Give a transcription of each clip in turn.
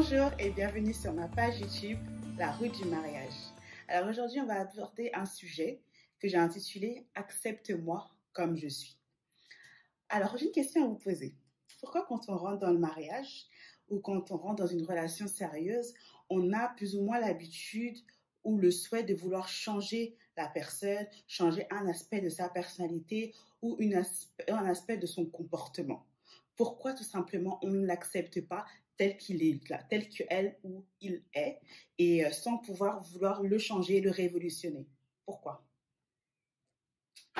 Bonjour et bienvenue sur ma page YouTube, La route du mariage. Alors aujourd'hui, on va aborder un sujet que j'ai intitulé « Accepte-moi comme je suis ». Alors j'ai une question à vous poser. Pourquoi quand on rentre dans le mariage ou quand on rentre dans une relation sérieuse, on a plus ou moins l'habitude ou le souhait de vouloir changer la personne, changer un aspect de sa personnalité ou un aspect de son comportement? Pourquoi tout simplement on ne l'accepte pas tel qu'il est là, tel qu'elle ou il est, et sans pouvoir vouloir le changer, le révolutionner? Pourquoi?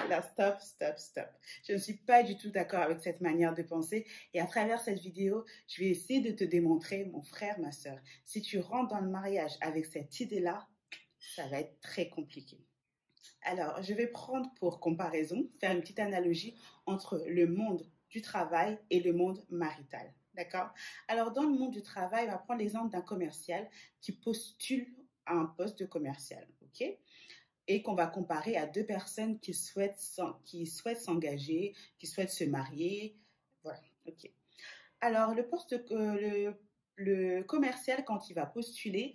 Là, stop, stop, stop. Je ne suis pas du tout d'accord avec cette manière de penser. Et à travers cette vidéo, je vais essayer de te démontrer, mon frère, ma soeur, si tu rentres dans le mariage avec cette idée-là, ça va être très compliqué. Alors, je vais prendre pour comparaison, faire une petite analogie entre le monde du travail et le monde marital. D'accord? Alors, dans le monde du travail, on va prendre l'exemple d'un commercial qui postule à un poste de commercial. OK? Et qu'on va comparer à deux personnes qui souhaitent s'engager, qui souhaitent se marier. Voilà, ok. Alors, le commercial, quand il va postuler,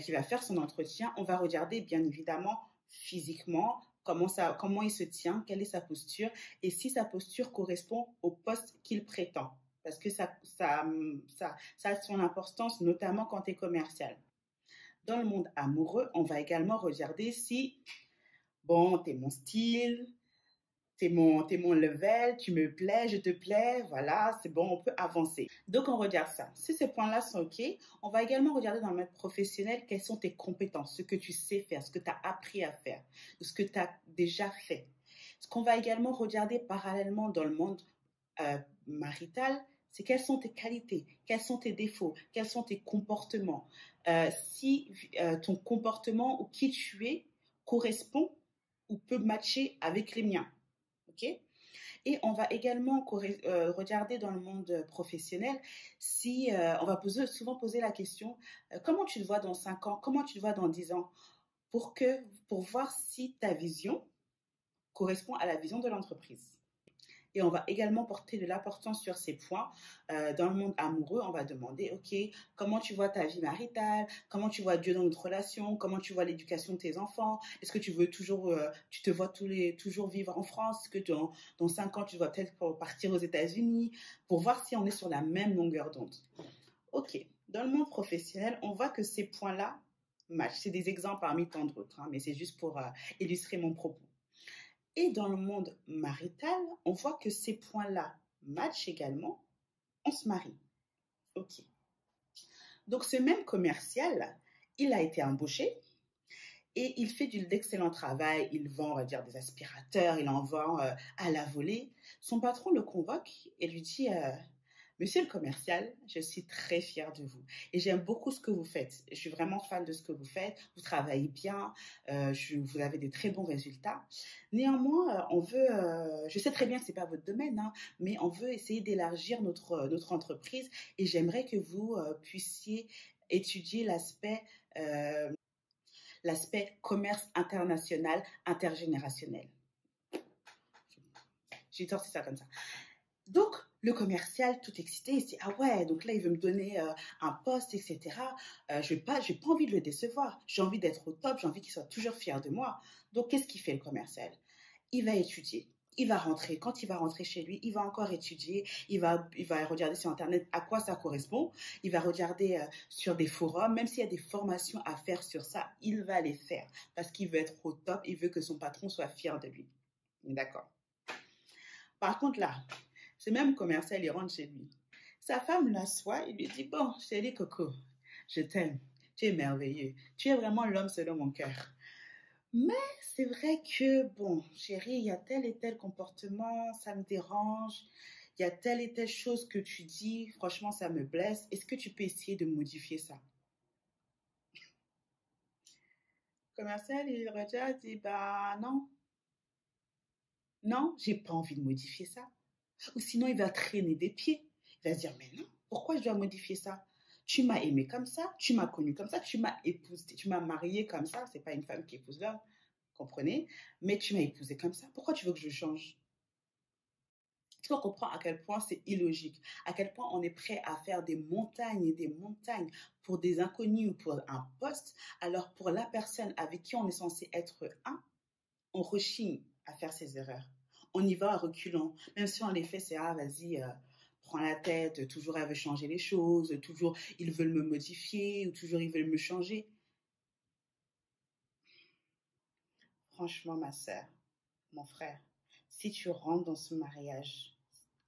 qu'il va faire son entretien, on va regarder bien évidemment physiquement comment il se tient, quelle est sa posture, et si sa posture correspond au poste qu'il prétend. Parce que ça a son importance, notamment quand tu es commercial. Dans le monde amoureux, on va également regarder si, bon, t'es mon style, t'es mon level, tu me plais, je te plais, voilà, c'est bon, on peut avancer. Donc, on regarde ça. Si ces points-là sont OK, on va également regarder dans le monde professionnel quelles sont tes compétences, ce que tu sais faire, ce que tu as appris à faire, ce que tu as déjà fait. Ce qu'on va également regarder parallèlement dans le monde marital, c'est quelles sont tes qualités, quels sont tes défauts, quels sont tes comportements. Si ton comportement ou qui tu es correspond ou peut matcher avec les miens. OK? Et on va également regarder dans le monde professionnel si on va souvent poser la question comment tu te vois dans 5 ans, comment tu te vois dans 10 ans, pour voir si ta vision correspond à la vision de l'entreprise. Et on va également porter de l'importance sur ces points. Dans le monde amoureux, on va demander, OK, comment tu vois ta vie maritale? Comment tu vois Dieu dans notre relation? Comment tu vois l'éducation de tes enfants? Est-ce que tu veux toujours, tu te vois toujours vivre en France? Est-ce que dans 5 ans, tu dois peut-être partir aux États-Unis? Pour voir si on est sur la même longueur d'onde. OK. Dans le monde professionnel, on voit que ces points-là matchent. C'est des exemples parmi tant d'autres, hein, mais c'est juste pour illustrer mon propos. Et dans le monde marital, on voit que ces points-là matchent également, on se marie. OK. Donc, ce même commercial, il a été embauché et il fait d'excellent travail. Il vend, on va dire, des aspirateurs, il en vend à la volée. Son patron le convoque et lui dit Monsieur le commercial, je suis très fière de vous et j'aime beaucoup ce que vous faites. Je suis vraiment fan de ce que vous faites. Vous travaillez bien, vous avez des très bons résultats. Néanmoins, je sais très bien que c'est pas votre domaine, hein, mais on veut essayer d'élargir notre entreprise et j'aimerais que vous puissiez étudier l'aspect commerce international, intergénérationnel. J'ai sorti ça comme ça. Donc, le commercial, tout excité, il se dit « Ah ouais, donc là, il veut me donner un poste, etc. Je n'ai pas envie de le décevoir. J'ai envie d'être au top, j'ai envie qu'il soit toujours fier de moi. » Donc, qu'est-ce qu'il fait, le commercial? Il va étudier. Il va rentrer. Quand il va rentrer chez lui, il va encore étudier. Il va regarder sur Internet à quoi ça correspond. Il va regarder sur des forums. Même s'il y a des formations à faire sur ça, il va les faire parce qu'il veut être au top. Il veut que son patron soit fier de lui. D'accord. Par contre, là, ce même commercial, il rentre chez lui. Sa femme l'assoit, il lui dit « Bon, chérie Coco, je t'aime, tu es merveilleux, tu es vraiment l'homme selon mon cœur. Mais c'est vrai que, bon, chérie, il y a tel et tel comportement, ça me dérange, il y a telle et telle chose que tu dis, franchement, ça me blesse. Est-ce que tu peux essayer de modifier ça ?» Le commercial, il regarde, il dit « Bah non, non, j'ai pas envie de modifier ça. » Ou sinon, il va traîner des pieds. Il va se dire, mais non, pourquoi je dois modifier ça? Tu m'as aimé comme ça, tu m'as connu comme ça, tu m'as épousé, tu m'as marié comme ça. C'est pas une femme qui épouse l'homme, comprenez? Mais tu m'as épousé comme ça. Pourquoi tu veux que je change? Est-ce qu'on comprend à quel point c'est illogique, à quel point on est prêt à faire des montagnes et des montagnes pour des inconnus ou pour un poste, alors pour la personne avec qui on est censé être un, on rechigne à faire ses erreurs. On y va à reculons, même si on les fait, c'est ah vas-y, prends la tête, toujours elle veut changer les choses, toujours ils veulent me modifier ou toujours ils veulent me changer. Franchement, ma sœur, mon frère, si tu rentres dans ce mariage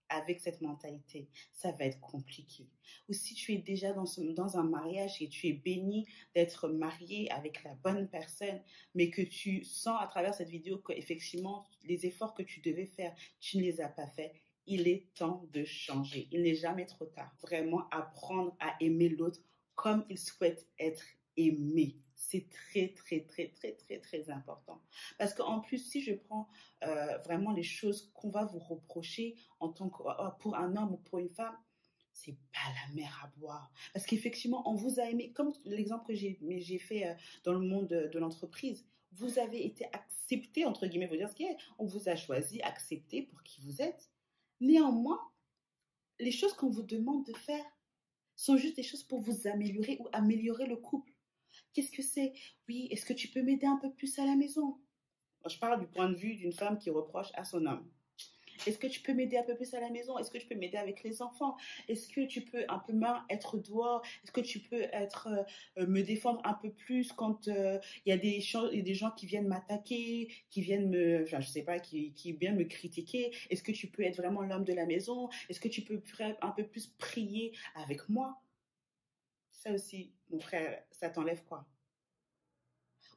avec cette mentalité, ça va être compliqué. Ou si tu es déjà dans un mariage et tu es béni d'être marié avec la bonne personne, mais que tu sens à travers cette vidéo qu'effectivement, les efforts que tu devais faire, tu ne les as pas faits, il est temps de changer. Il n'est jamais trop tard. Vraiment apprendre à aimer l'autre comme il souhaite être aimé. C'est très, très, très, très, très, très important. Parce qu'en plus, si je prends vraiment les choses qu'on va vous reprocher en tant que, pour un homme ou pour une femme, c'est pas la mer à boire. Parce qu'effectivement, on vous a aimé, comme l'exemple que j'ai fait dans le monde de l'entreprise, vous avez été accepté, entre guillemets, vous dire ce qui est, on vous a choisi, accepté pour qui vous êtes. Néanmoins, les choses qu'on vous demande de faire sont juste des choses pour vous améliorer ou améliorer le couple. Qu'est-ce que c'est? Oui, est-ce que tu peux m'aider un peu plus à la maison? Je parle du point de vue d'une femme qui reproche à son homme. Est-ce que tu peux m'aider un peu plus à la maison? Est-ce que tu peux m'aider avec les enfants? Est-ce que tu peux un peu moins être dehors? Est-ce que tu peux me défendre un peu plus quand il y a des gens qui viennent m'attaquer, qui viennent enfin, je sais pas, qui viennent me critiquer? Est-ce que tu peux être vraiment l'homme de la maison? Est-ce que tu peux un peu plus prier avec moi? Ça aussi, mon frère, ça t'enlève quoi?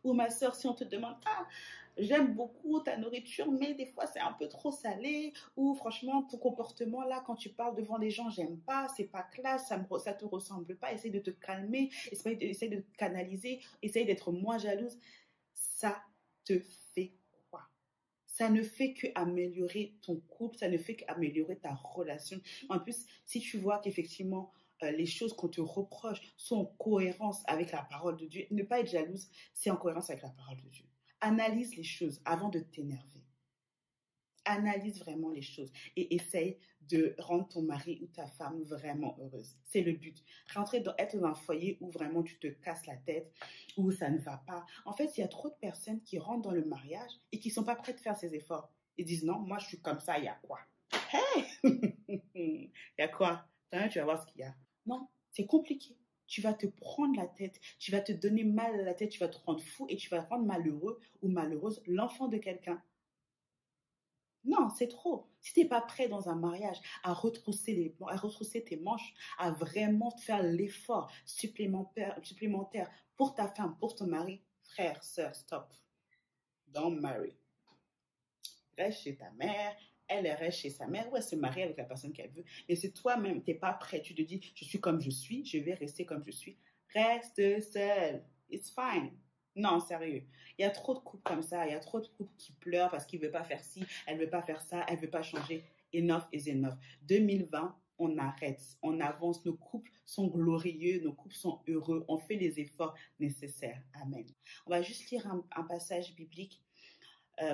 Ou ma soeur, si on te demande, ah, j'aime beaucoup ta nourriture, mais des fois c'est un peu trop salé, ou franchement, ton comportement là, quand tu parles devant les gens, j'aime pas, c'est pas classe, ça te ressemble pas, essaye de te calmer, essaye de te canaliser, essaye d'être moins jalouse. Ça te fait quoi? Ça ne fait qu'améliorer ton couple, ça ne fait qu'améliorer ta relation. En plus, si tu vois qu'effectivement, les choses qu'on te reproche sont en cohérence avec la parole de Dieu, ne pas être jalouse, c'est en cohérence avec la parole de Dieu. Analyse les choses avant de t'énerver. Analyse vraiment les choses et essaye de rendre ton mari ou ta femme vraiment heureuse. C'est le but. Être dans un foyer où vraiment tu te casses la tête, où ça ne va pas. En fait, il y a trop de personnes qui rentrent dans le mariage et qui ne sont pas prêtes de faire ces efforts. Ils disent non, moi je suis comme ça, il y a quoi? Hey! Il y a quoi? Tu vas voir ce qu'il y a. Non, c'est compliqué. Tu vas te prendre la tête, tu vas te donner mal à la tête, tu vas te rendre fou et tu vas rendre malheureux ou malheureuse l'enfant de quelqu'un. Non, c'est trop. Si tu n'es pas prêt dans un mariage à retrousser tes manches, à vraiment faire l'effort supplémentaire pour ta femme, pour ton mari, frère, sœur, stop. Don't marry. Reste chez ta mère, elle reste chez sa mère ou elle se marie avec la personne qu'elle veut. Et si toi-même, tu n'es pas prêt, tu te dis, je suis comme je suis, je vais rester comme je suis, reste seul. It's fine. Non, sérieux. Il y a trop de couples comme ça. Il y a trop de couples qui pleurent parce qu'ils ne veulent pas faire ci, elle ne veut pas faire ça, elle ne veut pas changer. Enough is enough. 2020, on arrête, on avance. Nos couples sont glorieux, nos couples sont heureux. On fait les efforts nécessaires. Amen. On va juste lire un passage biblique.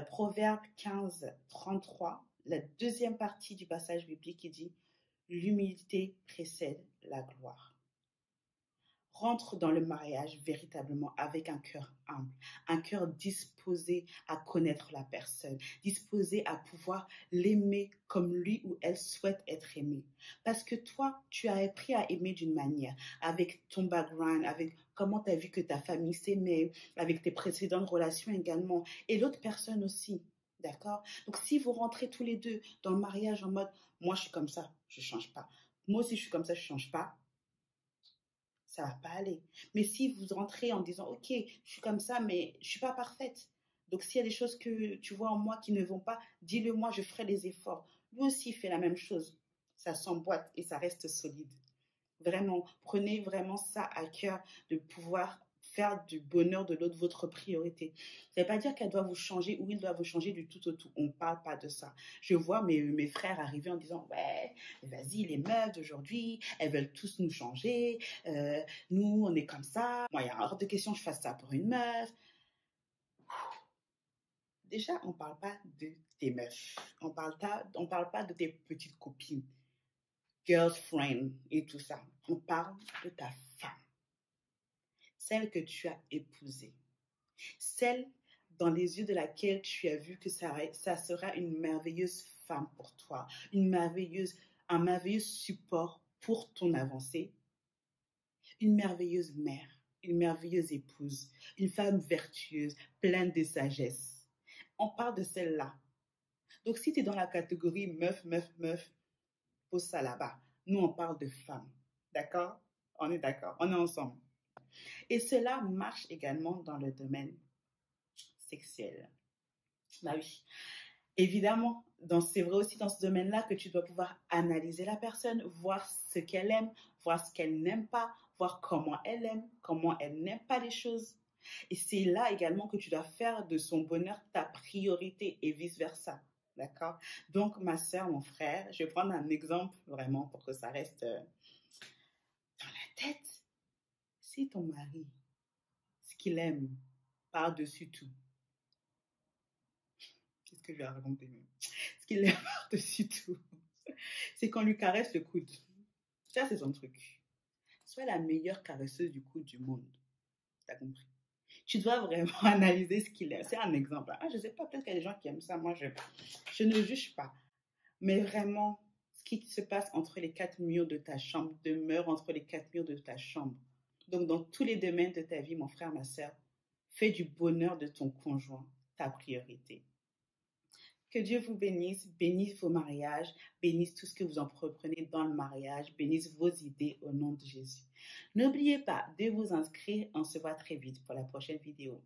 Proverbe 15, 33, la deuxième partie du passage biblique qui dit « L'humilité précède la gloire ». Rentre dans le mariage véritablement avec un cœur humble, un cœur disposé à connaître la personne, disposé à pouvoir l'aimer comme lui ou elle souhaite être aimé. Parce que toi, tu as appris à aimer d'une manière, avec ton background, avec comment tu as vu que ta famille s'aimait, avec tes précédentes relations également, et l'autre personne aussi. D'accord? Donc, si vous rentrez tous les deux dans le mariage en mode, moi, je suis comme ça, je ne change pas. Moi aussi, je suis comme ça, je ne change pas. Ça va pas aller. Mais si vous rentrez en disant, ok, je suis comme ça, mais je suis pas parfaite. Donc, s'il y a des choses que tu vois en moi qui ne vont pas, dis-le moi, je ferai les efforts. Lui aussi fait la même chose. Ça s'emboîte et ça reste solide. Vraiment, prenez vraiment ça à cœur de pouvoir faire du bonheur de l'autre votre priorité. Ça ne veut pas dire qu'elle doit vous changer ou il doit vous changer du tout au tout. On ne parle pas de ça. Je vois mes frères arriver en disant « Ouais, vas-y, les meufs d'aujourd'hui, elles veulent tous nous changer. Nous, on est comme ça. Moi, il y a hors de question que je fasse ça pour une meuf. » Déjà, on ne parle pas de tes meufs. On parle pas de tes petites copines, girlfriend et tout ça. On parle de ta femme, celle que tu as épousée, celle dans les yeux de laquelle tu as vu que ça sera une merveilleuse femme pour toi, un merveilleux support pour ton avancée, une merveilleuse mère, une merveilleuse épouse, une femme vertueuse, pleine de sagesse. On parle de celle-là. Donc, si tu es dans la catégorie meuf, meuf, meuf, pose ça là-bas. Nous, on parle de femmes. D'accord? On est d'accord. On est ensemble. Et cela marche également dans le domaine sexuel. Bah oui. Évidemment, c'est vrai aussi dans ce domaine-là que tu dois pouvoir analyser la personne, voir ce qu'elle aime, voir ce qu'elle n'aime pas, voir comment elle n'aime pas les choses. Et c'est là également que tu dois faire de son bonheur ta priorité et vice-versa. D'accord? Donc, ma soeur, mon frère, je vais prendre un exemple vraiment pour que ça reste dans la tête. Si ton mari, ce qu'il aime par-dessus tout, qu'est-ce que je vais raconter même? Ce qu'il aime par-dessus tout, c'est qu'on lui caresse le coude. Ça, c'est son truc. Sois la meilleure caresseuse du coude du monde. T'as compris? Tu dois vraiment analyser ce qu'il aime. C'est un exemple. Ah, je ne sais pas, peut-être qu'il y a des gens qui aiment ça. Moi, je ne juge pas. Mais vraiment, ce qui se passe entre les quatre murs de ta chambre demeure entre les quatre murs de ta chambre. Donc, dans tous les domaines de ta vie, mon frère, ma soeur, fais du bonheur de ton conjoint ta priorité. Que Dieu vous bénisse, bénisse vos mariages, bénisse tout ce que vous entreprenez dans le mariage, bénisse vos idées au nom de Jésus. N'oubliez pas de vous inscrire, on se voit très vite pour la prochaine vidéo.